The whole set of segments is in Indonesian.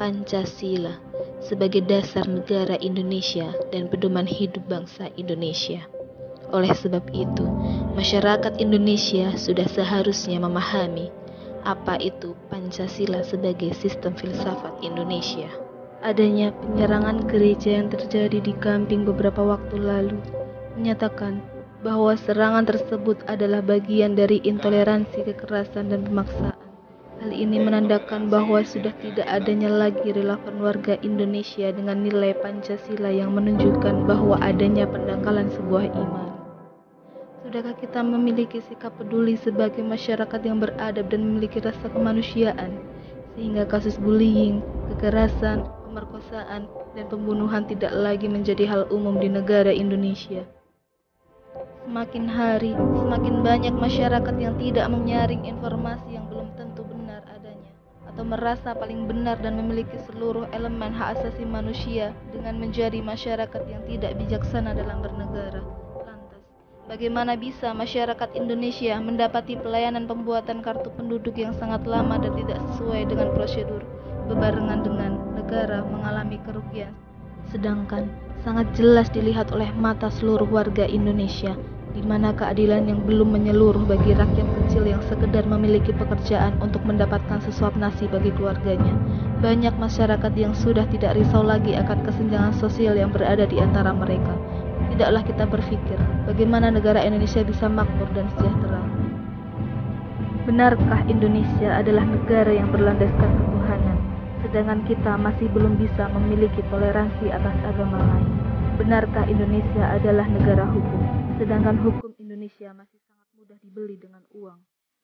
Pancasila sebagai dasar negara Indonesia dan pedoman hidup bangsa Indonesia. Oleh sebab itu, masyarakat Indonesia sudah seharusnya memahami apa itu Pancasila sebagai sistem filsafat Indonesia. Adanya penyerangan gereja yang terjadi di Gamping beberapa waktu lalu menyatakan bahwa serangan tersebut adalah bagian dari intoleransi, kekerasan, dan pemaksaan. Hal ini menandakan bahwa sudah tidak adanya lagi relevan warga Indonesia dengan nilai Pancasila yang menunjukkan bahwa adanya pendangkalan sebuah iman. Sudahkah kita memiliki sikap peduli sebagai masyarakat yang beradab dan memiliki rasa kemanusiaan, sehingga kasus bullying, kekerasan, pemerkosaan, dan pembunuhan tidak lagi menjadi hal umum di negara Indonesia? Semakin hari, semakin banyak masyarakat yang tidak menyaring informasi yang belum tentu benar adanya, atau merasa paling benar dan memiliki seluruh elemen hak asasi manusia dengan menjadi masyarakat yang tidak bijaksana dalam bernegara. Lantas, bagaimana bisa masyarakat Indonesia mendapati pelayanan pembuatan kartu penduduk yang sangat lama dan tidak sesuai dengan prosedur, bebarengan dengan negara mengalami kerugian? Sedangkan sangat jelas dilihat oleh mata seluruh warga Indonesia, di mana keadilan yang belum menyeluruh bagi rakyat kecil yang sekedar memiliki pekerjaan untuk mendapatkan sesuap nasi bagi keluarganya. Banyak masyarakat yang sudah tidak risau lagi akan kesenjangan sosial yang berada di antara mereka. Tidaklah kita berpikir bagaimana negara Indonesia bisa makmur dan sejahtera. Benarkah Indonesia adalah negara yang berlandaskan ketuhanan, sedangkan kita masih belum bisa memiliki toleransi atas agama lain? Benarkah Indonesia adalah negara hukum, sedangkan hukum Indonesia masih sangat mudah dibeli dengan uang?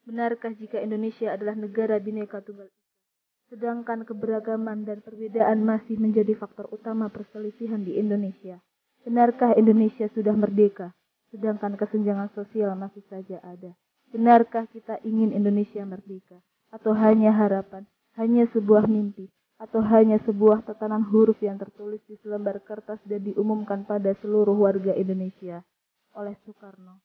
Benarkah jika Indonesia adalah negara Bhinneka Tunggal Ika, sedangkan keberagaman dan perbedaan masih menjadi faktor utama perselisihan di Indonesia? Benarkah Indonesia sudah merdeka, sedangkan kesenjangan sosial masih saja ada? Benarkah kita ingin Indonesia merdeka, atau hanya harapan, hanya sebuah mimpi, atau hanya sebuah tatanan huruf yang tertulis di selembar kertas dan diumumkan pada seluruh warga Indonesia oleh Soekarno?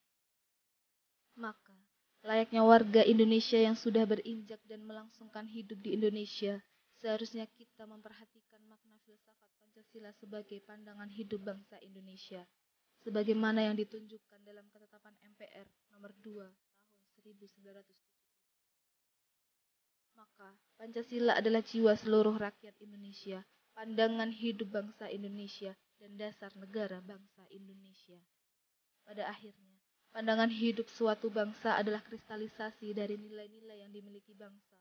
Maka, layaknya warga Indonesia yang sudah berinjak dan melangsungkan hidup di Indonesia, seharusnya kita memperhatikan makna filsafat Pancasila sebagai pandangan hidup bangsa Indonesia, sebagaimana yang ditunjukkan dalam ketetapan MPR nomor 2 tahun 1970. Maka, Pancasila adalah jiwa seluruh rakyat Indonesia, pandangan hidup bangsa Indonesia, dan dasar negara bangsa Indonesia. Pada akhirnya, pandangan hidup suatu bangsa adalah kristalisasi dari nilai-nilai yang dimiliki bangsa,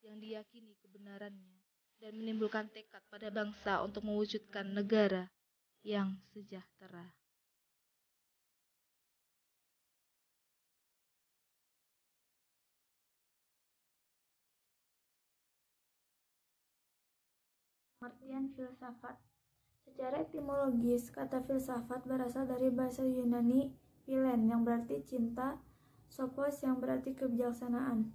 yang diyakini kebenarannya, dan menimbulkan tekad pada bangsa untuk mewujudkan negara yang sejahtera. Pengertian filsafat. Secara etimologis, kata filsafat berasal dari bahasa Yunani philen yang berarti cinta, sophos yang berarti kebijaksanaan.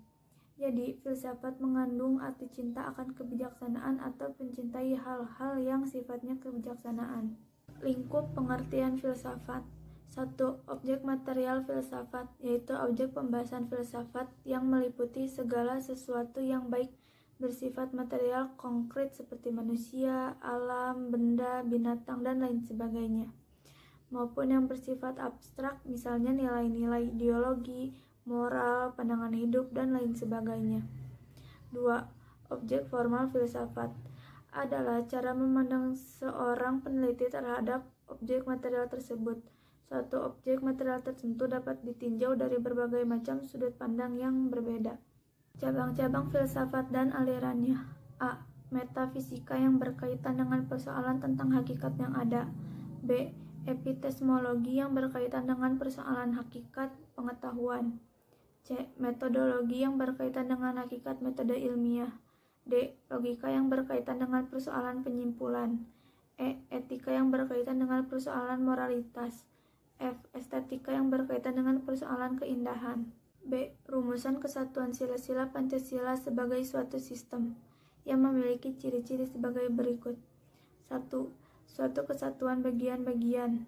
Jadi, filsafat mengandung arti cinta akan kebijaksanaan atau mencintai hal-hal yang sifatnya kebijaksanaan. Lingkup pengertian filsafat. 1. Objek material filsafat, yaitu objek pembahasan filsafat yang meliputi segala sesuatu yang baik bersifat material konkret seperti manusia, alam, benda, binatang, dan lain sebagainya, maupun yang bersifat abstrak, misalnya nilai-nilai ideologi, moral, pandangan hidup, dan lain sebagainya. 2. Objek formal filsafat adalah cara memandang seorang peneliti terhadap objek material tersebut. Suatu objek material tertentu dapat ditinjau dari berbagai macam sudut pandang yang berbeda. Cabang-cabang filsafat dan alirannya. A. Metafisika yang berkaitan dengan persoalan tentang hakikat yang ada. B. Epistemologi yang berkaitan dengan persoalan hakikat pengetahuan. C. Metodologi yang berkaitan dengan hakikat metode ilmiah. D. Logika yang berkaitan dengan persoalan penyimpulan. E. Etika yang berkaitan dengan persoalan moralitas. F. Estetika yang berkaitan dengan persoalan keindahan. B. Rumusan kesatuan sila-sila Pancasila sebagai suatu sistem yang memiliki ciri-ciri sebagai berikut. 1. Suatu kesatuan bagian-bagian.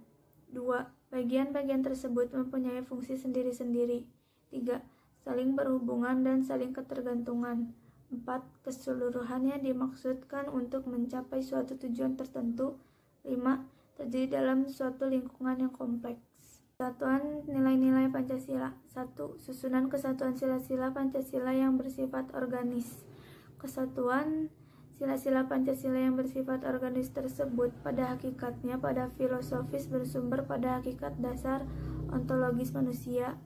2. Bagian-bagian tersebut mempunyai fungsi sendiri-sendiri. 3. Saling berhubungan dan saling ketergantungan. 4. Keseluruhannya dimaksudkan untuk mencapai suatu tujuan tertentu. 5. Terjadi dalam suatu lingkungan yang kompleks. Kesatuan nilai-nilai Pancasila. 1. Susunan kesatuan sila-sila Pancasila yang bersifat organis. Kesatuan sila-sila Pancasila yang bersifat organis tersebut pada hakikatnya pada filosofis bersumber pada hakikat dasar ontologis manusia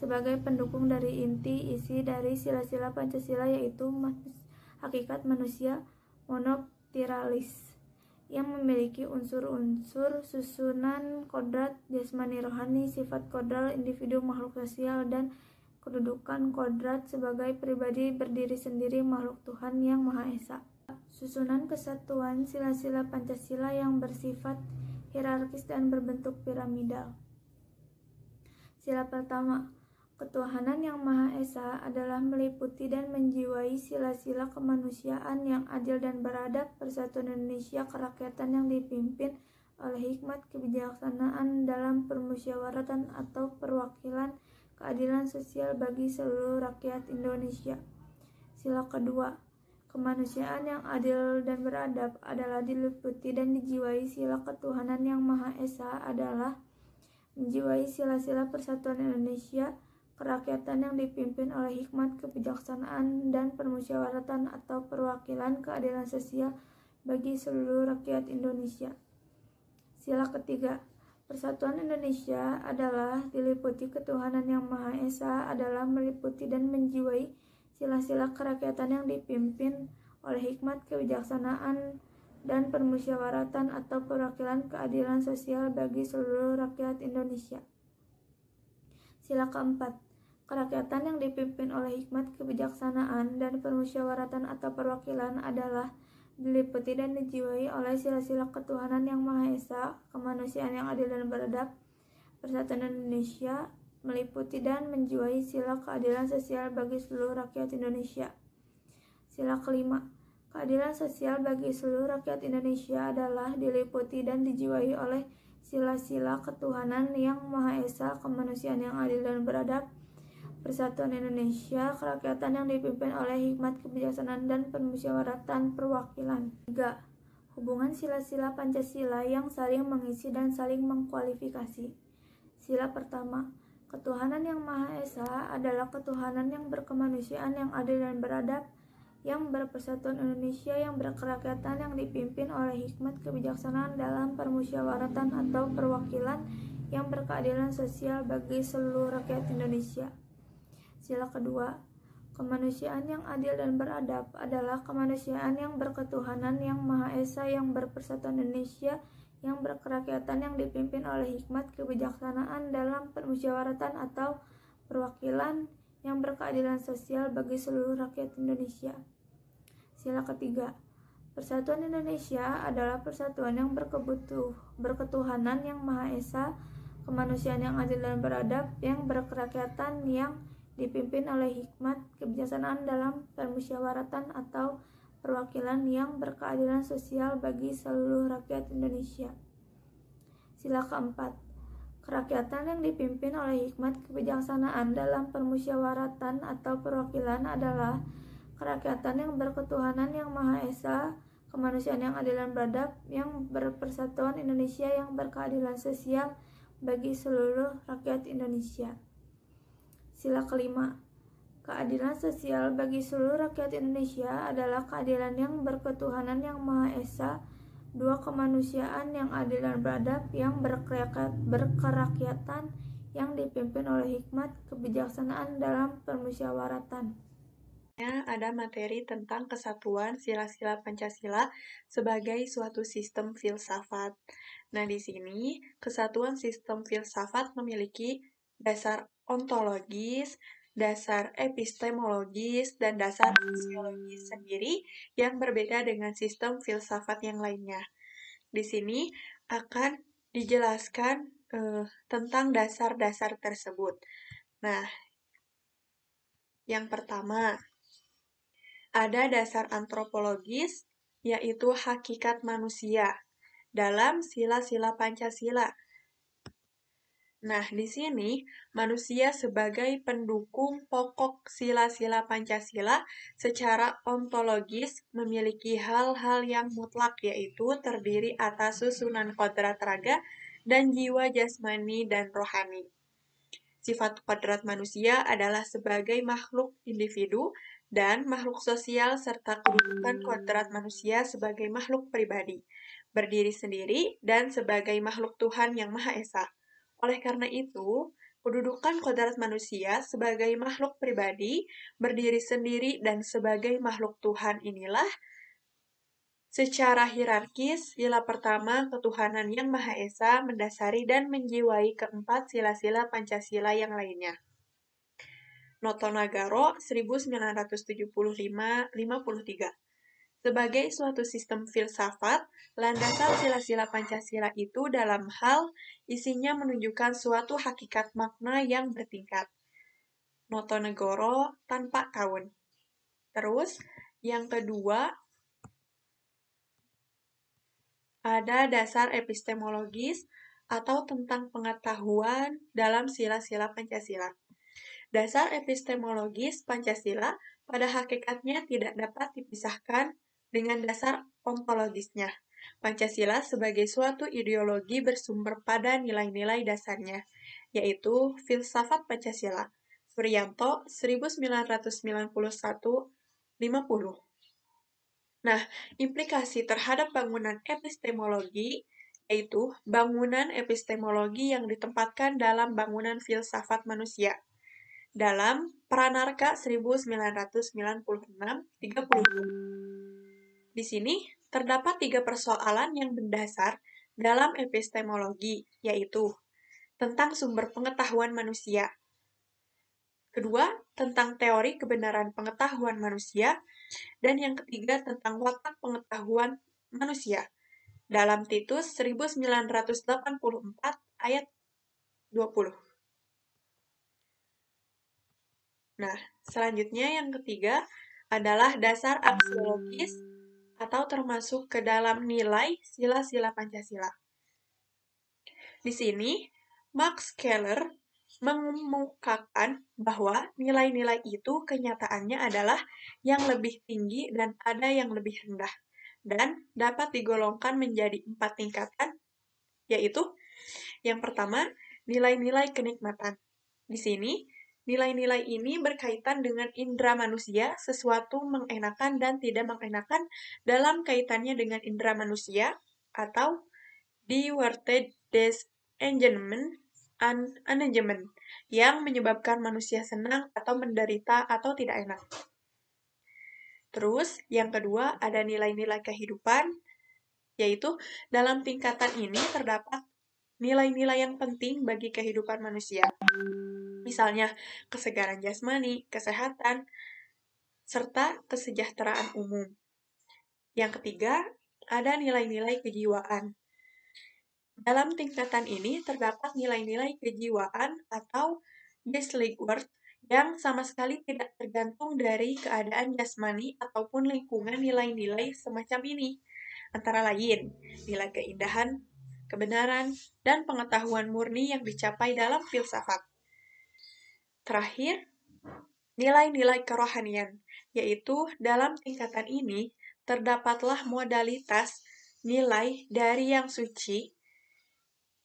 sebagai pendukung dari inti isi dari sila-sila Pancasila, yaitu hakikat manusia monoptiralis yang memiliki unsur-unsur susunan kodrat jasmani rohani, sifat kodrat individu makhluk sosial, dan kedudukan kodrat sebagai pribadi berdiri sendiri makhluk Tuhan Yang Maha Esa. Susunan kesatuan sila-sila Pancasila yang bersifat hierarkis dan berbentuk piramidal. Sila pertama, ketuhanan yang Maha Esa adalah meliputi dan menjiwai sila-sila kemanusiaan yang adil dan beradab, persatuan Indonesia kerakyatan yang dipimpin oleh hikmat kebijaksanaan dalam permusyawaratan atau perwakilan, keadilan sosial bagi seluruh rakyat Indonesia. Sila kedua, kemanusiaan yang adil dan beradab adalah diliputi dan dijiwai sila ketuhanan yang Maha Esa adalah menjiwai sila-sila persatuan Indonesia kerakyatan yang dipimpin oleh hikmat kebijaksanaan dan permusyawaratan atau perwakilan, keadilan sosial bagi seluruh rakyat Indonesia. Sila ketiga, persatuan Indonesia adalah diliputi ketuhanan yang Maha Esa adalah meliputi dan menjiwai sila-sila kerakyatan yang dipimpin oleh hikmat kebijaksanaan dan permusyawaratan atau perwakilan, keadilan sosial bagi seluruh rakyat Indonesia. Sila keempat, kerakyatan yang dipimpin oleh hikmat kebijaksanaan dan permusyawaratan atau perwakilan adalah diliputi dan dijiwai oleh sila-sila ketuhanan yang Maha Esa, kemanusiaan yang adil dan beradab, persatuan Indonesia, meliputi dan menjiwai sila keadilan sosial bagi seluruh rakyat Indonesia. Sila kelima, keadilan sosial bagi seluruh rakyat Indonesia adalah diliputi dan dijiwai oleh sila-sila ketuhanan yang Maha Esa, kemanusiaan yang adil dan beradab, persatuan Indonesia, kerakyatan yang dipimpin oleh hikmat kebijaksanaan dan permusyawaratan perwakilan. 3. Hubungan sila-sila Pancasila yang saling mengisi dan saling mengkualifikasi. Sila pertama, ketuhanan yang Maha Esa adalah ketuhanan yang berkemanusiaan yang adil dan beradab, yang berpersatuan Indonesia, yang berkerakyatan, yang dipimpin oleh hikmat kebijaksanaan dalam permusyawaratan atau perwakilan, yang berkeadilan sosial bagi seluruh rakyat Indonesia. Sila kedua, kemanusiaan yang adil dan beradab adalah kemanusiaan yang berketuhanan yang Maha Esa, yang berpersatuan Indonesia, yang berkerakyatan, yang dipimpin oleh hikmat kebijaksanaan dalam permusyawaratan atau perwakilan, yang berkeadilan sosial bagi seluruh rakyat Indonesia. Sila ketiga, persatuan Indonesia adalah persatuan yang berketuhanan yang Maha Esa, kemanusiaan yang adil dan beradab, yang berkerakyatan, yang dipimpin oleh hikmat kebijaksanaan dalam permusyawaratan atau perwakilan, yang berkeadilan sosial bagi seluruh rakyat Indonesia. Sila keempat, kerakyatan yang dipimpin oleh hikmat kebijaksanaan dalam permusyawaratan atau perwakilan adalah kerakyatan yang berketuhanan yang Maha Esa, kemanusiaan yang adil dan beradab, yang berpersatuan Indonesia, yang berkeadilan sosial bagi seluruh rakyat Indonesia. Sila kelima, keadilan sosial bagi seluruh rakyat Indonesia adalah keadilan yang berketuhanan yang Maha Esa, 2. Kemanusiaan yang adil dan beradab, yang berkerakyatan, yang dipimpin oleh hikmat kebijaksanaan dalam permusyawaratan. Ada materi tentang kesatuan sila-sila Pancasila sebagai suatu sistem filsafat. Nah, di sini kesatuan sistem filsafat memiliki dasar ontologis, dasar epistemologis, dan dasar sosiologis sendiri yang berbeda dengan sistem filsafat yang lainnya. Di sini akan dijelaskan tentang dasar-dasar tersebut. Nah, yang pertama, ada dasar antropologis, yaitu hakikat manusia, dalam sila-sila Pancasila. Nah, di sini manusia sebagai pendukung pokok sila-sila Pancasila secara ontologis memiliki hal-hal yang mutlak, yaitu terdiri atas susunan kodrat raga dan jiwa jasmani dan rohani. Sifat kodrat manusia adalah sebagai makhluk individu dan makhluk sosial serta kedudukan kodrat manusia sebagai makhluk pribadi, berdiri sendiri dan sebagai makhluk Tuhan yang Maha Esa. Oleh karena itu, kedudukan kodrat manusia sebagai makhluk pribadi, berdiri sendiri dan sebagai makhluk Tuhan inilah secara hierarkis, sila pertama ketuhanan yang Maha Esa mendasari dan menjiwai keempat sila-sila Pancasila yang lainnya. Notonagoro 1975-53. Sebagai suatu sistem filsafat, landasan sila-sila Pancasila itu dalam hal isinya menunjukkan suatu hakikat makna yang bertingkat. Notonegoro tanpa kaun. Terus, yang kedua, ada dasar epistemologis atau tentang pengetahuan dalam sila-sila Pancasila. Dasar epistemologis Pancasila pada hakikatnya tidak dapat dipisahkan dengan dasar ontologisnya. Pancasila sebagai suatu ideologi bersumber pada nilai-nilai dasarnya, yaitu filsafat Pancasila. Suryanto 1991-50. Nah, implikasi terhadap bangunan epistemologi yaitu bangunan epistemologi yang ditempatkan dalam bangunan filsafat manusia. Dalam Pranarka 1996-30. Di sini terdapat 3 persoalan yang mendasar dalam epistemologi, yaitu tentang sumber pengetahuan manusia. Kedua, tentang teori kebenaran pengetahuan manusia. Dan yang ketiga, tentang watak pengetahuan manusia. Dalam Titus 1984 ayat 20. Nah, selanjutnya yang ketiga adalah dasar aksiologis atau termasuk ke dalam nilai sila-sila Pancasila. Di sini, Max Keller mengemukakan bahwa nilai-nilai itu kenyataannya adalah yang lebih tinggi dan ada yang lebih rendah, dan dapat digolongkan menjadi 4 tingkatan, yaitu yang pertama, nilai-nilai kenikmatan. Di sini, nilai-nilai ini berkaitan dengan indera manusia, sesuatu mengenakan dan tidak mengenakan dalam kaitannya dengan indera manusia, atau Diewerted des Enjoyment Unenjoyment, yang menyebabkan manusia senang atau menderita atau tidak enak. Terus, yang kedua ada nilai-nilai kehidupan, yaitu dalam tingkatan ini terdapat nilai-nilai yang penting bagi kehidupan manusia. Misalnya, kesegaran jasmani, kesehatan, serta kesejahteraan umum. Yang ketiga, ada nilai-nilai kejiwaan. Dalam tingkatan ini terdapat nilai-nilai kejiwaan atau geistliche Wert yang sama sekali tidak tergantung dari keadaan jasmani ataupun lingkungan nilai-nilai semacam ini. Antara lain, nilai keindahan, kebenaran, dan pengetahuan murni yang dicapai dalam filsafat. Terakhir, nilai-nilai kerohanian, yaitu dalam tingkatan ini terdapatlah modalitas nilai dari yang suci.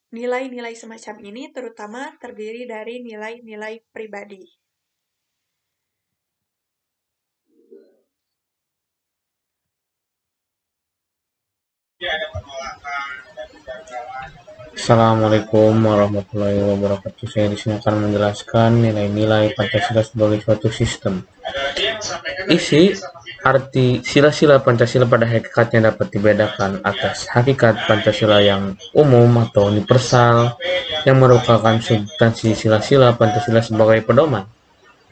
Nilai-nilai semacam ini terutama terdiri dari nilai-nilai pribadi. Assalamualaikum warahmatullahi wabarakatuh. Saya di sini akan menjelaskan nilai-nilai Pancasila sebagai suatu sistem. Isi arti sila-sila Pancasila pada hakikatnya dapat dibedakan atas hakikat Pancasila yang umum atau universal yang merupakan substansi sila-sila Pancasila sebagai pedoman,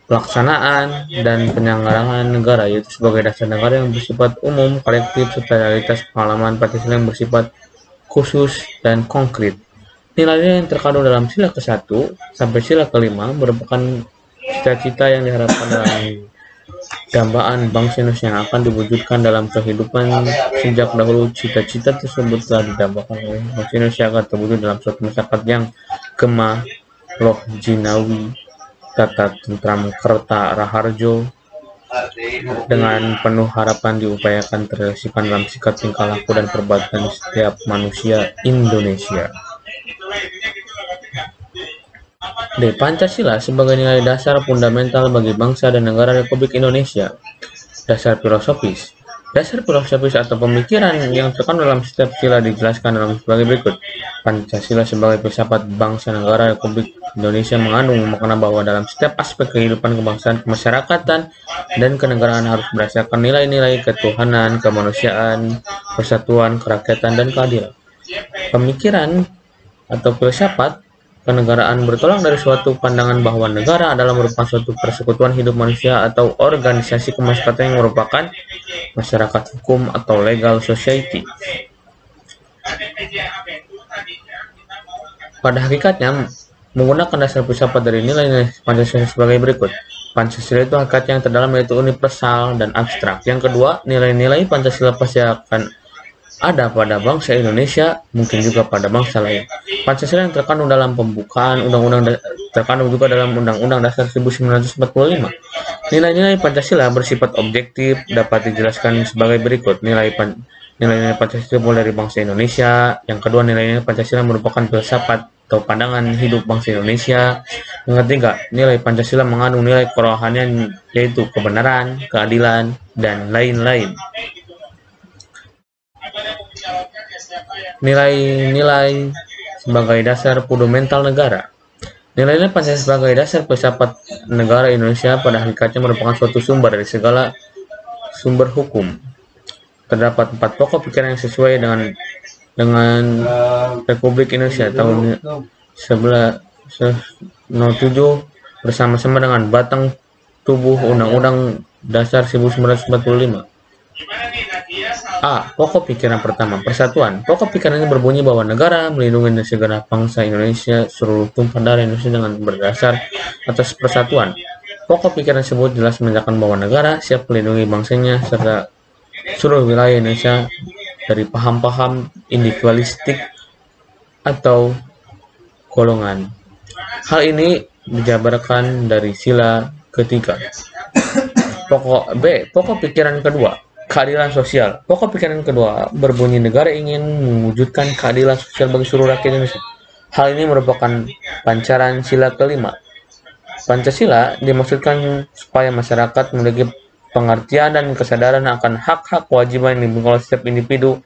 pelaksanaan, dan penyelenggaraan negara, yaitu sebagai dasar negara yang bersifat umum, kolektif, serta realitas pengalaman Pancasila yang bersifat khusus dan konkret. Nilai-nilai yang terkandung dalam sila ke-1 sampai sila ke-5 merupakan cita-cita yang diharapkan dalam dambaan bangsa Indonesia yang akan diwujudkan dalam kehidupan. Sejak dahulu, cita-cita tersebut telah didambakan oleh bangsa Indonesia agar terwujud dalam suatu masyarakat yang Kema Loh Jinawi Tata Tentram Kerta Raharjo dengan penuh harapan diupayakan terrealisasikan dalam sikap tingkah laku dan perbuatan setiap manusia Indonesia. D. Pancasila sebagai nilai dasar fundamental bagi bangsa dan negara Republik Indonesia. Dasar filosofis. Dasar filosofis atau pemikiran yang terkandung dalam setiap sila dijelaskan dalam sebagai berikut. Pancasila sebagai filsafat bangsa negara Republik Indonesia mengandung makna bahwa dalam setiap aspek kehidupan kebangsaan, kemasyarakatan, dan kenegaraan harus berdasarkan nilai-nilai ketuhanan, kemanusiaan, persatuan, kerakyatan, dan keadilan. Pemikiran atau filsafat kenegaraan bertolak dari suatu pandangan bahwa negara adalah merupakan suatu persekutuan hidup manusia atau organisasi kemasyarakatan yang merupakan masyarakat hukum atau legal society. Pada hakikatnya, menggunakan dasar filsafat dari nilai-nilai Pancasila sebagai berikut. Pancasila itu hakikatnya yang terdalam yaitu universal dan abstrak. Yang kedua, nilai-nilai Pancasila pasti akan ada pada bangsa Indonesia, mungkin juga pada bangsa lain. Pancasila yang terkandung dalam pembukaan undang-undang terkandung juga dalam Undang-Undang Dasar 1945. Nilai-nilai Pancasila bersifat objektif dapat dijelaskan sebagai berikut. Nilai-nilai Pancasila mulai dari bangsa Indonesia. Yang kedua, nilai-nilai Pancasila merupakan filsafat atau pandangan hidup bangsa Indonesia. Yang ketiga, nilai Pancasila mengandung nilai kerohanian yaitu kebenaran, keadilan, dan lain-lain. Nilai-nilai sebagai dasar fundamental negara. Nilai-nilai Pancasila sebagai dasar filsafat negara Indonesia pada hakikatnya merupakan suatu sumber dari segala sumber hukum. Terdapat 4 pokok pikiran yang sesuai dengan Republik Indonesia tahun 1907 bersama-sama dengan batang tubuh Undang-Undang Dasar 1945. A. Pokok pikiran pertama, persatuan. Pokok pikiran ini berbunyi bahwa negara melindungi segenap bangsa Indonesia, seluruh tumpah darah Indonesia dengan berdasar atas persatuan. Pokok pikiran tersebut jelas menyatakan bahwa negara siap melindungi bangsanya serta seluruh wilayah Indonesia dari paham-paham individualistik atau golongan. Hal ini dijabarkan dari sila ketiga. Pokok pikiran kedua, keadilan sosial. Pokok pikiran kedua berbunyi negara ingin mewujudkan keadilan sosial bagi seluruh rakyat Indonesia. Hal ini merupakan pancaran sila kelima. Pancasila dimaksudkan supaya masyarakat memiliki pengertian dan kesadaran akan hak-hak kewajiban yang dimiliki oleh setiap individu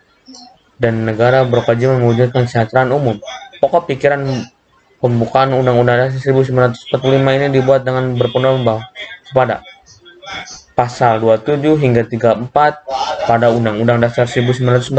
dan negara berkewajiban mewujudkan kesejahteraan umum. Pokok pikiran pembukaan Undang-Undang Dasar 1945 ini dibuat dengan berpedoman kepada Pasal 27 hingga 34 pada Undang-Undang Dasar 1945.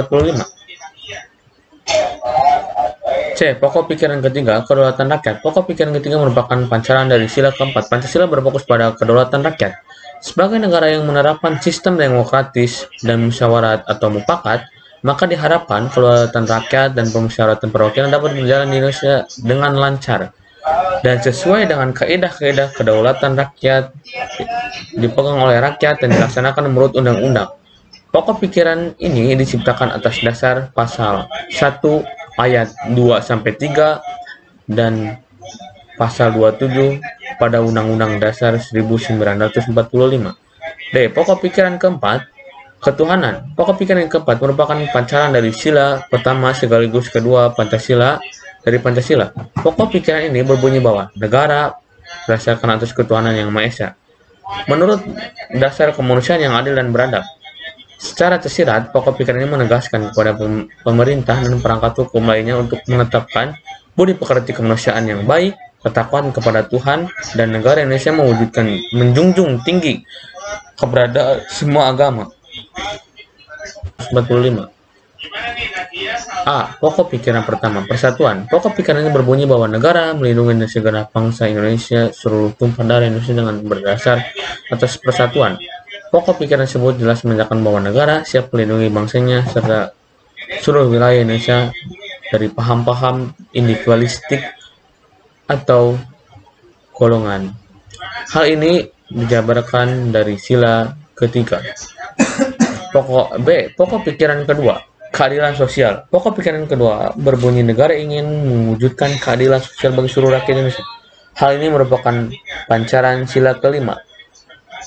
C. Pokok pikiran ketiga, kedaulatan rakyat. Pokok pikiran ketiga merupakan pancaran dari sila keempat. Pancasila berfokus pada kedaulatan rakyat. Sebagai negara yang menerapkan sistem demokratis dan musyawarat atau mufakat, maka diharapkan kedaulatan rakyat dan pemusyawaratan perwakilan dapat berjalan di Indonesia dengan lancar dan sesuai dengan kaidah-kaidah kedaulatan rakyat dipegang oleh rakyat dan dilaksanakan menurut undang-undang. Pokok pikiran ini diciptakan atas dasar pasal 1 ayat 2-3 dan pasal 27 pada Undang-Undang Dasar 1945. D. Pokok pikiran keempat, ketuhanan. Pokok pikiran yang keempat merupakan pancaran dari sila pertama sekaligus kedua dari Pancasila. Pokok pikiran ini berbunyi bahwa negara berdasarkan atas ketuhanan yang Maha Esa, menurut dasar kemanusiaan yang adil dan beradab. Secara tersirat, pokok pikiran ini menegaskan kepada pemerintah dan perangkat hukum lainnya untuk menetapkan budi pekerti kemanusiaan yang baik, ketakwaan kepada Tuhan, dan negara Indonesia menjunjung tinggi keberadaan semua agama. 45. A. Pokok pikiran pertama, persatuan. Pokok pikiran ini berbunyi bahwa negara melindungi segenap bangsa Indonesia, seluruh tumpah darah Indonesia dengan berdasar atas persatuan. Pokok pikiran tersebut jelas menyatakan bahwa negara siap melindungi bangsanya serta seluruh wilayah Indonesia dari paham-paham individualistik atau golongan. Hal ini dijabarkan dari sila ketiga. Pokok pikiran kedua, Keadilan sosial. Pokok pikiran kedua berbunyi negara ingin mewujudkan keadilan sosial bagi seluruh rakyat Indonesia. Hal ini merupakan pancaran sila kelima.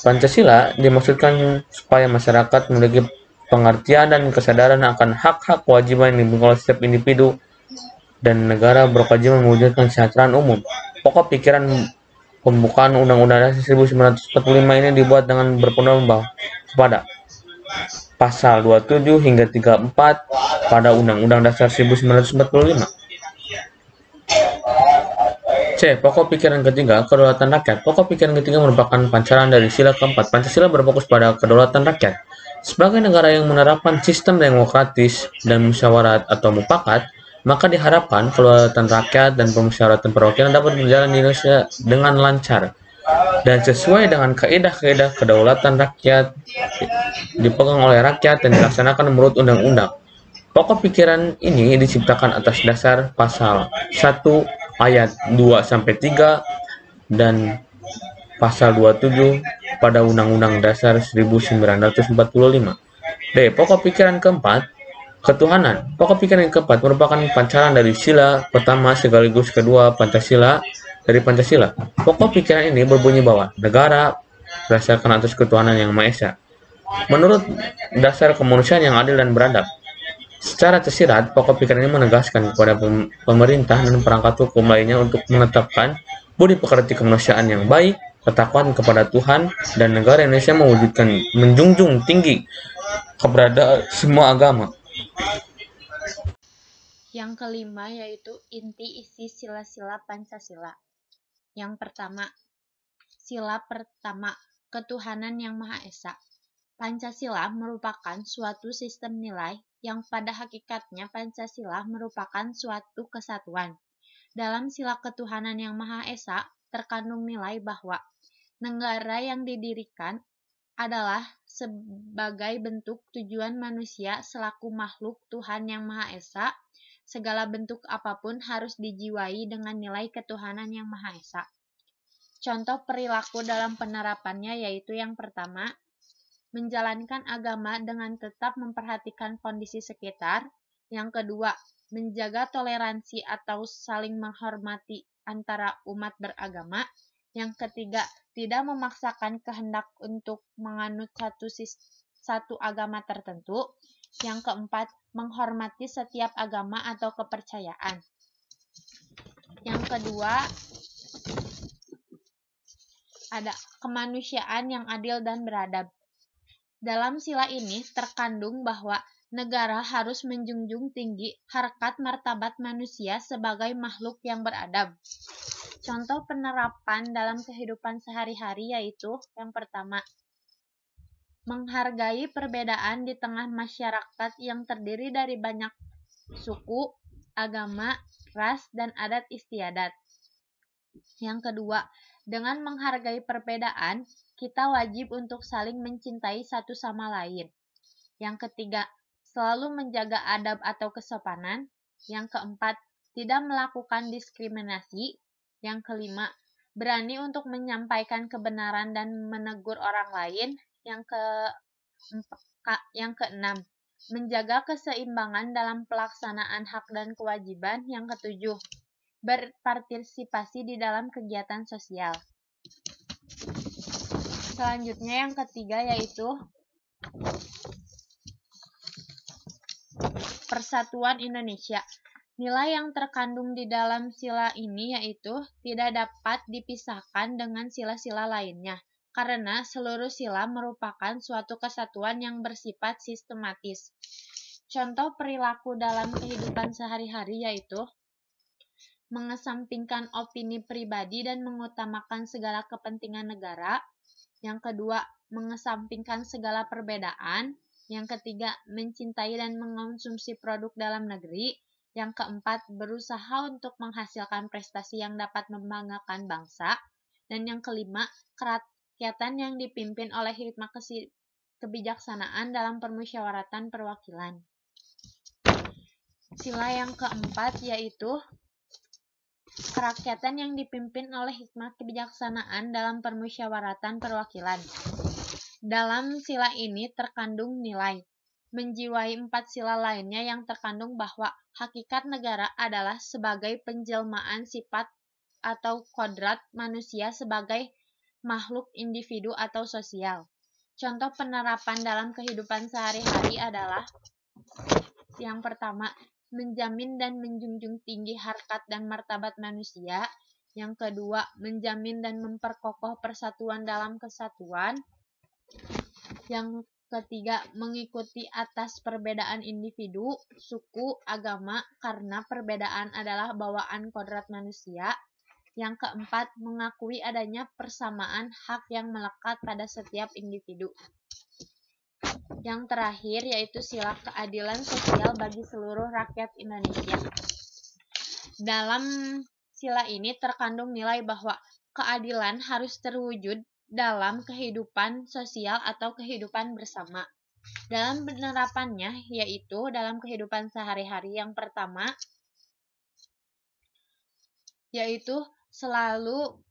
Pancasila dimaksudkan supaya masyarakat memiliki pengertian dan kesadaran akan hak-hak kewajiban yang dimiliki oleh setiap individu dan negara berkewajiban mewujudkan kesejahteraan umum. Pokok pikiran pembukaan Undang-Undang Dasar 1945 ini dibuat dengan berpedoman kepada Pasal 27 hingga 34 pada Undang-Undang Dasar 1945. C. Pokok pikiran ketiga, kedaulatan rakyat. Pokok pikiran ketiga merupakan pancaran dari sila keempat. Pancasila berfokus pada kedaulatan rakyat. Sebagai negara yang menerapkan sistem demokratis dan musyawarat atau mufakat, maka diharapkan kedaulatan rakyat dan pemusyawaratan perwakilan dapat berjalan di Indonesia dengan lancar dan sesuai dengan kaidah-kaidah kedaulatan rakyat dipegang oleh rakyat dan dilaksanakan menurut undang-undang. Pokok pikiran ini diciptakan atas dasar pasal 1 ayat 2-3 dan pasal 27 pada Undang-Undang Dasar 1945. D. Pokok pikiran keempat, ketuhanan. Pokok pikiran yang keempat merupakan pancaran dari sila pertama sekaligus kedua dari Pancasila. Pokok pikiran ini berbunyi bahwa negara berdasarkan atas ketuhanan yang Maha Esa, menurut dasar kemanusiaan yang adil dan beradab. Secara tersirat, pokok pikiran ini menegaskan kepada pemerintah dan perangkat hukum lainnya untuk menetapkan budi pekerti kemanusiaan yang baik, ketakwaan kepada Tuhan, dan negara Indonesia menjunjung tinggi keberadaan semua agama. Yang kelima yaitu inti isi sila-sila Pancasila. Yang pertama, sila pertama, ketuhanan yang Maha Esa. Pancasila merupakan suatu sistem nilai yang pada hakikatnya Pancasila merupakan suatu kesatuan. Dalam sila ketuhanan yang Maha Esa terkandung nilai bahwa negara yang didirikan adalah sebagai bentuk tujuan manusia selaku makhluk Tuhan yang Maha Esa. Segala bentuk apapun harus dijiwai dengan nilai ketuhanan yang Maha Esa. Contoh perilaku dalam penerapannya yaitu yang pertama, menjalankan agama dengan tetap memperhatikan kondisi sekitar. Yang kedua, menjaga toleransi atau saling menghormati antara umat beragama. Yang ketiga, tidak memaksakan kehendak untuk menganut satu agama tertentu. Yang keempat, menghormati setiap agama atau kepercayaan. Yang kedua, ada kemanusiaan yang adil dan beradab. Dalam sila ini terkandung bahwa negara harus menjunjung tinggi harkat martabat manusia sebagai makhluk yang beradab. Contoh penerapan dalam kehidupan sehari-hari yaitu yang pertama, menghargai perbedaan di tengah masyarakat yang terdiri dari banyak suku, agama, ras, dan adat istiadat. Yang kedua, dengan menghargai perbedaan, kita wajib untuk saling mencintai satu sama lain. Yang ketiga, selalu menjaga adab atau kesopanan. Yang keempat, tidak melakukan diskriminasi. Yang kelima, berani untuk menyampaikan kebenaran dan menegur orang lain. Yang keenam, menjaga keseimbangan dalam pelaksanaan hak dan kewajiban. Yang ketujuh, berpartisipasi di dalam kegiatan sosial. Selanjutnya yang ketiga yaitu Persatuan Indonesia. Nilai yang terkandung di dalam sila ini yaitu tidak dapat dipisahkan dengan sila-sila lainnya, karena seluruh sila merupakan suatu kesatuan yang bersifat sistematis. Contoh perilaku dalam kehidupan sehari-hari yaitu mengesampingkan opini pribadi dan mengutamakan segala kepentingan negara. Yang kedua, mengesampingkan segala perbedaan. Yang ketiga, mencintai dan mengonsumsi produk dalam negeri. Yang keempat, berusaha untuk menghasilkan prestasi yang dapat membanggakan bangsa. Dan yang kelima, kerakyatan yang dipimpin oleh hikmah kebijaksanaan dalam permusyawaratan perwakilan. Sila yang keempat yaitu kerakyatan yang dipimpin oleh hikmah kebijaksanaan dalam permusyawaratan perwakilan. Dalam sila ini terkandung nilai menjiwai 4 sila lainnya yang terkandung bahwa hakikat negara adalah sebagai penjelmaan sifat atau kodrat manusia sebagai makhluk individu atau sosial. Contoh penerapan dalam kehidupan sehari-hari adalah yang pertama, menjamin dan menjunjung tinggi harkat dan martabat manusia. Yang kedua, menjamin dan memperkokoh persatuan dalam kesatuan. Yang ketiga, mengikuti atas perbedaan individu, suku, agama, karena perbedaan adalah bawaan kodrat manusia. Yang keempat, mengakui adanya persamaan hak yang melekat pada setiap individu. Yang terakhir yaitu sila keadilan sosial bagi seluruh rakyat Indonesia. Dalam sila ini terkandung nilai bahwa keadilan harus terwujud dalam kehidupan sosial atau kehidupan bersama. Dalam penerapannya yaitu dalam kehidupan sehari-hari, yang pertama yaitu selalu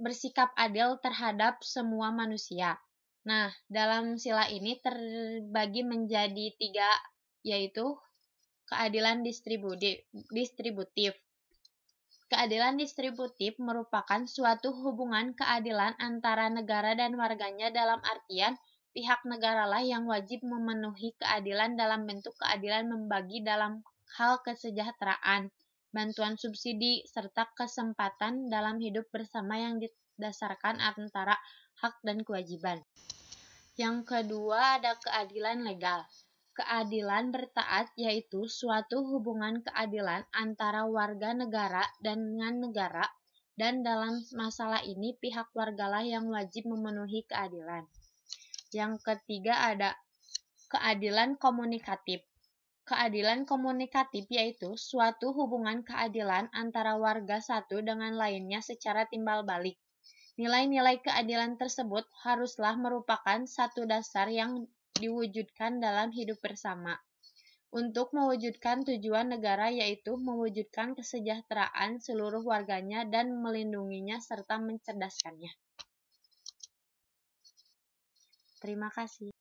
bersikap adil terhadap semua manusia. Nah, dalam sila ini terbagi menjadi 3, yaitu keadilan distributif. Keadilan distributif merupakan suatu hubungan keadilan antara negara dan warganya, dalam artian pihak negaralah yang wajib memenuhi keadilan dalam bentuk keadilan membagi dalam hal kesejahteraan, bantuan subsidi, serta kesempatan dalam hidup bersama yang didasarkan antara hak dan kewajiban. Yang kedua ada keadilan legal. Keadilan bertaat yaitu suatu hubungan keadilan antara warga negara dengan negara, dan dalam masalah ini pihak wargalah yang wajib memenuhi keadilan. Yang ketiga ada keadilan komunikatif. Keadilan komunikatif yaitu suatu hubungan keadilan antara warga satu dengan lainnya secara timbal balik. Nilai-nilai keadilan tersebut haruslah merupakan satu dasar yang diwujudkan dalam hidup bersama. Untuk mewujudkan tujuan negara yaitu mewujudkan kesejahteraan seluruh warganya dan melindunginya serta mencerdaskannya. Terima kasih.